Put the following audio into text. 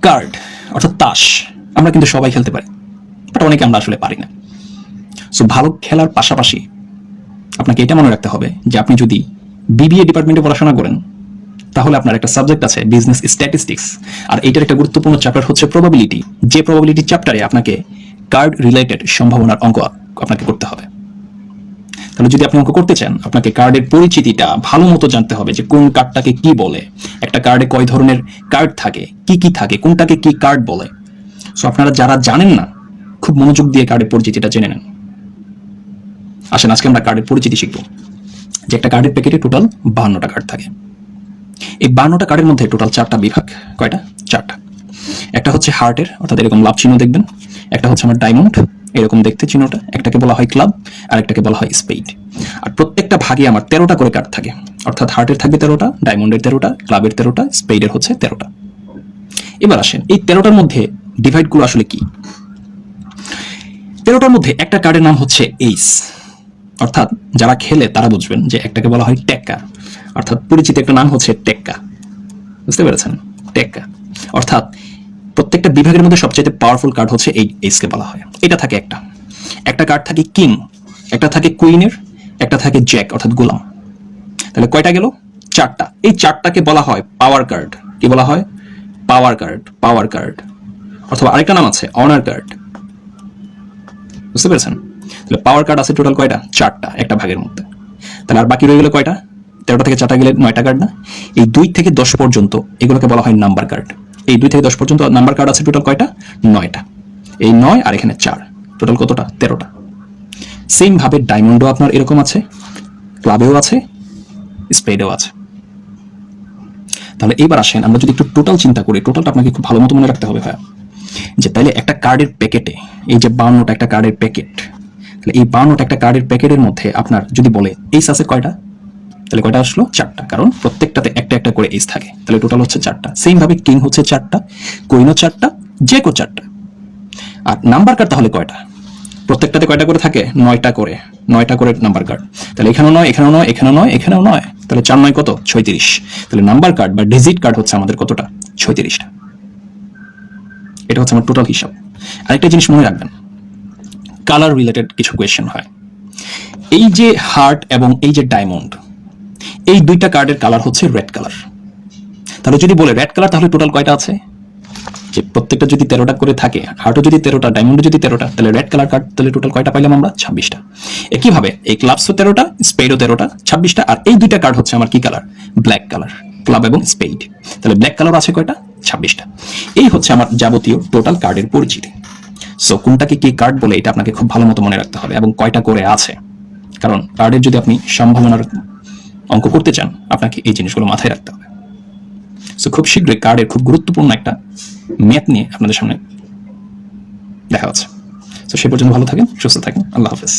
Card অর্থাৎ তাস আমরা কিন্তু সবাই খেলতে পারি, বাট অনেকে আমরা আসলে পারি না। সো ভালো খেলার পাশাপাশি আপনাকে এটা মনে রাখতে হবে যে আপনি যদি বিবিএ ডিপার্টমেন্টে পড়াশোনা করেন তাহলে আপনার একটা সাবজেক্ট আছে বিজনেস স্ট্যাটিস্টিক্স, আর এইটার একটা গুরুত্বপূর্ণ চ্যাপ্টার হচ্ছে প্রবাবিলিটি। যে প্রবাবিলিটি চ্যাপ্টারে আপনাকে কার্ড রিলেটেড সম্ভাবনার অঙ্ক আপনাকে করতে হবে। তাহলে যদি আপনি অঙ্ক করতে চান আপনাকে কার্ডের পরিচিতিটা ভালো মতো জানতে হবে, যে কোন কার্ডটাকে কি বলে, একটা কার্ডে কয় ধরনের কার্ড থাকে, কি থাকে, কোনটাকে কি কার্ড বলে। সো আপনারা যারা জানেন না খুব মনোযোগ দিয়ে কার্ডের পরিচিতিটা জেনে নেন। আসেন আজকে আমরা কার্ডের পরিচিতি শিখব। যে একটা কার্ডের প্যাকেটে টোটাল 52টা কার্ড থাকে। এই 52টা কার্ডের মধ্যে টোটাল 4টা বিভাগ। কয়টা? 4টা। একটা হচ্ছে হার্টের, অর্থাৎ এরকম লাভ চিহ্ন দেখবেন। একটা হচ্ছে আমার ডায়মন্ড, এরকম দেখতে চিহ্নটা। একটাকে বলা হয় ক্লাব, আর একটাকে বলা হয় স্পেড। আর প্রত্যেকটা ভাগে আমার 13টা করে কার্ড থাকে, অর্থাৎ হার্টের থাকবে 13টা, ডায়মন্ডের 13টা, ক্লাবের 13টা, স্পেডের হচ্ছে 13টা। এবার আসেন এই 13টার মধ্যে ডিভাইডগুলো আসলে কি। 13টার মধ্যে একটা কার্ডের নাম হচ্ছে এইস, অর্থাৎ যারা খেলে তারা বুঝবেন যে একটাকে বলা হয় টেক্কা, অর্থাৎ পরিচিত একটা নাম হচ্ছে টেক্কা। বুঝতে পেরেছেন? টেক্কা অর্থাৎ প্রত্যেকটা বিভাগের মধ্যে সবচেয়ে পাওয়ারফুল কার্ড হচ্ছে এই এইসকে বলা হয়। এটা থাকে একটা কার্ড থাকে কিং, একটা থাকে কুইনের, একটা থাকে জ্যাক অর্থাৎ গোলাম। তাহলে কয়টা গেল? 4টা। এই 4টাকে বলা হয় পাওয়ার কার্ড। কি বলা হয়? Power card. পাওয়ার কার্ড অথবা আরেকটা নাম আছে অনার কার্ড। বুঝতে পেরেছেন? তাহলে পাওয়ার কার্ড আছে টোটাল কয়টা? 4টা একটা ভাগের মধ্যে। তাহলে আর বাকি রয়ে গেল কয়টা? 13টা থেকে 4টা গেলে 9টা কার্ড না? এই 2 থেকে 10 পর্যন্ত এগুলোকে বলা হয় নাম্বার কার্ড। এই 2 থেকে 10 পর্যন্ত নাম্বার কার্ড আছে টোটাল কয়টা? 9টা। এই 9 আর এখানে 4, টোটাল কতটা? 13টা। সেম ভাবে ডায়মন্ডও আপনার এরকম আছে, ক্লাবেও আছে, স্পেডেও আছে। তাহলে এইবার আসেন আমরা যদি একটু টোটাল চিন্তা করি, টোটালটা আপনাকে খুব ভালো মতো মনে রাখতে হবে ভাইয়া। যে তাইলে একটা কার্ডের প্যাকেটে, এই যে 52টা একটা কার্ডের প্যাকেট, তাহলে এই 52টা একটা কার্ডের প্যাকেটের মধ্যে আপনার যদি বলে এইস আছে কয়টা, তাহলে কয়টা আসলো? 4টা, কারণ প্রত্যেকটাতে একটা একটা করে এইস থাকে। তাহলে টোটাল হচ্ছে 4টা। সেম ভাবে কিং হচ্ছে 4টা, কুইনও 4টা, জ্যাকও 4টা। আর নাম্বার কার্ড তাহলে কয়টা? প্রত্যেকটাতে কয়টা করে থাকে? 9টা করে। 9টা করে নাম্বার কার্ড। তাহলে এখানেও 9, এখানেও 9, এখানেও 9, এখানেও 9। তাহলে 4 9 কত? 36। তাহলে নাম্বার কার্ড বা ডিজিট কার্ড হচ্ছে আমাদের কতটা? 36টা। এটা হচ্ছে আমার টোটাল হিসাব। আরেকটা জিনিস মনে রাখবেন, কালার রিলেটেড কিছু কোয়েশ্চেন হয়। এই যে হার্ট এবং এই যে ডায়মন্ড, এই দুইটা কার্ডের কালার হচ্ছে রেড কালার। তাহলে যদি বলে রেড কালার, তাহলে টোটাল কয়টা আছে? যে প্রত্যেকটা যদি 13টা করে থাকে, হার্টও যদি 13টা, ডায়মন্ডও যদি 13টা, তাহলে রেড কালার কার্ড তাহলে টোটাল কয়টা পাইলাম আমরা? 26টা। একইভাবে এই ক্লাবসও 13টা, স্পেডও 13টা, 26টা। আর এই দুইটা কার্ড হচ্ছে আমার কি কালার? ব্ল্যাক কালার, ক্লাব এবং স্পেড। তাহলে ব্ল্যাক কালার আছে কয়টা? 26টা। এই হচ্ছে আমার যাবতীয় টোটাল কার্ডের পরিচিতি। সো কোনটাকে কি কার্ড বলে এটা আপনাকে খুব ভালো মতো মনে রাখতে হবে, এবং কয়টা করে আছে। কারণ কার্ডের যদি আপনি সম্ভাবনার অঙ্ক করতে চান আপনাকে এই জিনিসগুলো মাথায় রাখতে হবে। সো খুব শীঘ্রই কার্ডের খুব গুরুত্বপূর্ণ একটা ম্যাথ নিয়ে আপনাদের সামনে দেখা হচ্ছে। তো সে পর্যন্ত ভালো থাকেন, সুস্থ থাকেন। আল্লাহ হাফেজ।